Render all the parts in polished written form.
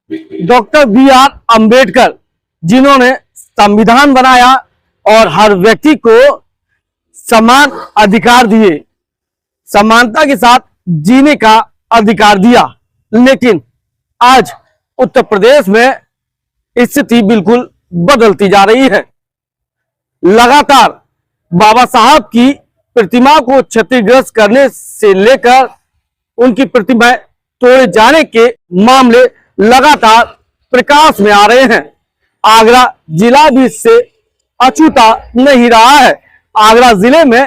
Doctor B R. Ambedkar, जिन्होंने संविधान बनाया और हर व्यक्ति को समान अधिकार दिए, समानता के साथ जीने का अधिकार दिया। लेकिन आज उत्तर प्रदेश में स्थिति बिल्कुल बदलती जा रही है। लगातार बाबा साहब की प्रतिमा को क्षतिग्रस्त करने से लेकर उनकी प्रतिमाएं तोड़े जाने के मामले लगातार प्रकाश में आ रहे हैं। आगरा जिला भी इससे अछूता नहीं रहा है। आगरा जिले में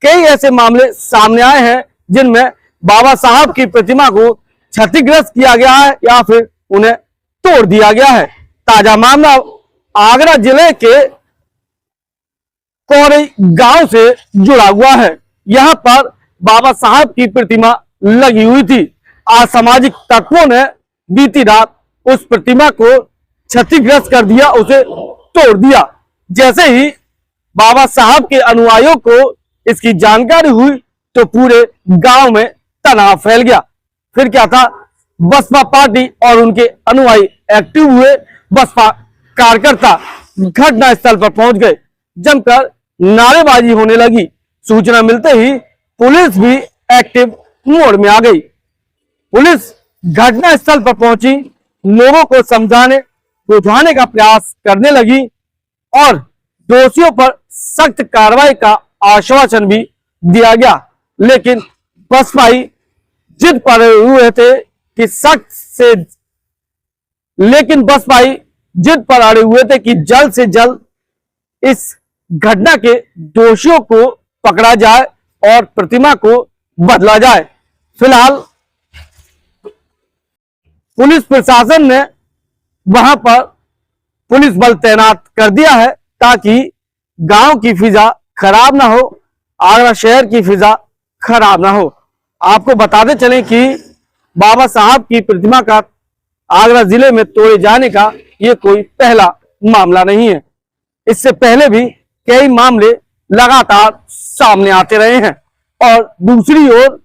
कई ऐसे मामले सामने आए हैं जिनमें बाबा साहब की प्रतिमा को क्षतिग्रस्त किया गया है या फिर उन्हें तोड़ दिया गया है। ताजा मामला आगरा जिले के कोरई गांव से जुड़ा हुआ है। यहां पर बाबा साहब की प्रतिमा लगी हुई थी। असामाजिक तत्वों ने बीती रात उस प्रतिमा को क्षतिग्रस्त कर दिया, उसे तोड़ दिया। जैसे ही बाबा साहब के अनुयायियों को इसकी जानकारी हुई तो पूरे गांव में तनाव फैल गया। फिर क्या था, बसपा पार्टी और उनके अनुयायी एक्टिव हुए। बसपा कार्यकर्ता घटना स्थल पर पहुंच गए, जमकर नारेबाजी होने लगी। सूचना मिलते ही पुलिस भी एक्टिव मोड में आ गई। पुलिस घटना स्थल पर पहुंची, लोगों को समझाने बुझाने का प्रयास करने लगी और दोषियों पर सख्त कार्रवाई का आश्वासन भी दिया गया। लेकिन बसपाई जिद पर हुए थे कि अड़े हुए थे कि जल्द से जल्द इस घटना के दोषियों को पकड़ा जाए और प्रतिमा को बदला जाए। फिलहाल पुलिस प्रशासन ने वहां पर पुलिस बल तैनात कर दिया है ताकि गांव की फिजा खराब ना हो, आगरा शहर की फिजा खराब ना हो। आपको बताते चलें कि बाबा साहब की प्रतिमा का आगरा जिले में तोड़े जाने का ये कोई पहला मामला नहीं है। इससे पहले भी कई मामले लगातार सामने आते रहे हैं। और दूसरी ओर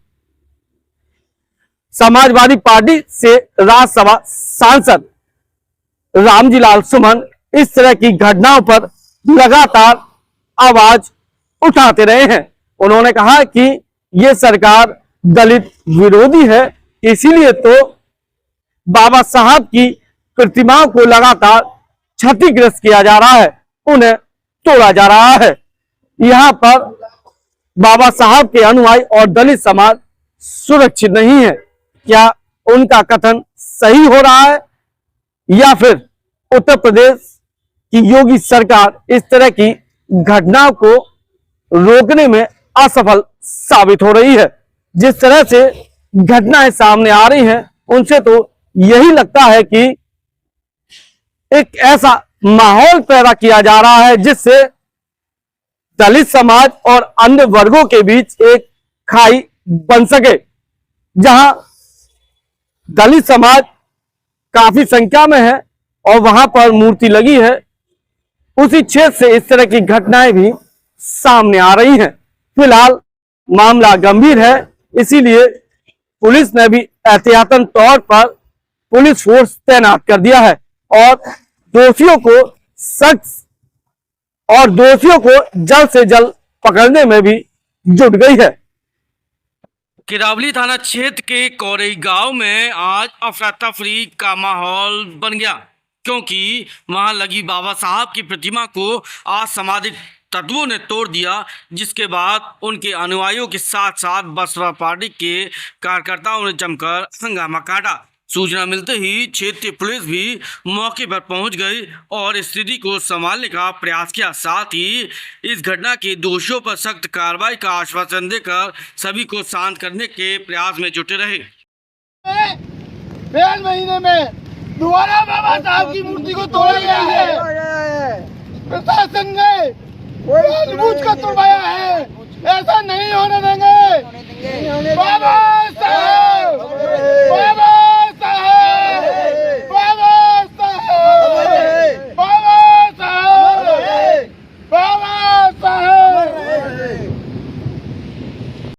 समाजवादी पार्टी से राज्यसभा सांसद रामजीलाल सुमन इस तरह की घटनाओं पर लगातार आवाज उठाते रहे हैं। उन्होंने कहा कि यह सरकार दलित विरोधी है, इसीलिए तो बाबा साहब की प्रतिमाओं को लगातार क्षतिग्रस्त किया जा रहा है, उन्हें तोड़ा जा रहा है। यहां पर बाबा साहब के अनुयायी और दलित समाज सुरक्षित नहीं है। क्या उनका कथन सही हो रहा है या फिर उत्तर प्रदेश की योगी सरकार इस तरह की घटनाओं को रोकने में असफल साबित हो रही है? जिस तरह से घटनाएं सामने आ रही हैं उनसे तो यही लगता है कि एक ऐसा माहौल पैदा किया जा रहा है जिससे दलित समाज और अन्य वर्गों के बीच एक खाई बन सके। जहां दलित समाज काफी संख्या में है और वहां पर मूर्ति लगी है, उसी क्षेत्र से इस तरह की घटनाएं भी सामने आ रही हैं। फिलहाल मामला गंभीर है, इसीलिए पुलिस ने भी एहतियातन तौर पर पुलिस फोर्स तैनात कर दिया है और दोषियों को जल्द से जल्द पकड़ने में भी जुट गई है। किरावली थाना क्षेत्र के कोरई गांव में आज अफरा तफरी का माहौल बन गया, क्योंकि वहां लगी बाबा साहब की प्रतिमा को असामाजिक तत्वों ने तोड़ दिया, जिसके बाद उनके अनुयायियों के साथ साथ बसपा पार्टी के कार्यकर्ताओं ने जमकर हंगामा काटा। सूचना मिलते ही क्षेत्रीय पुलिस भी मौके पर पहुंच गई और स्थिति को संभालने का प्रयास किया। साथ ही इस घटना के दोषियों पर सख्त कार्रवाई का आश्वासन देकर सभी को शांत करने के प्रयास में जुटे रहे। डेढ़ महीने में दोबारा बाबा साहब की मूर्ति को तोड़ा गया है। प्रशासन ने जानबूझकर तोड़वाया है, ऐसा नहीं होने देंगे।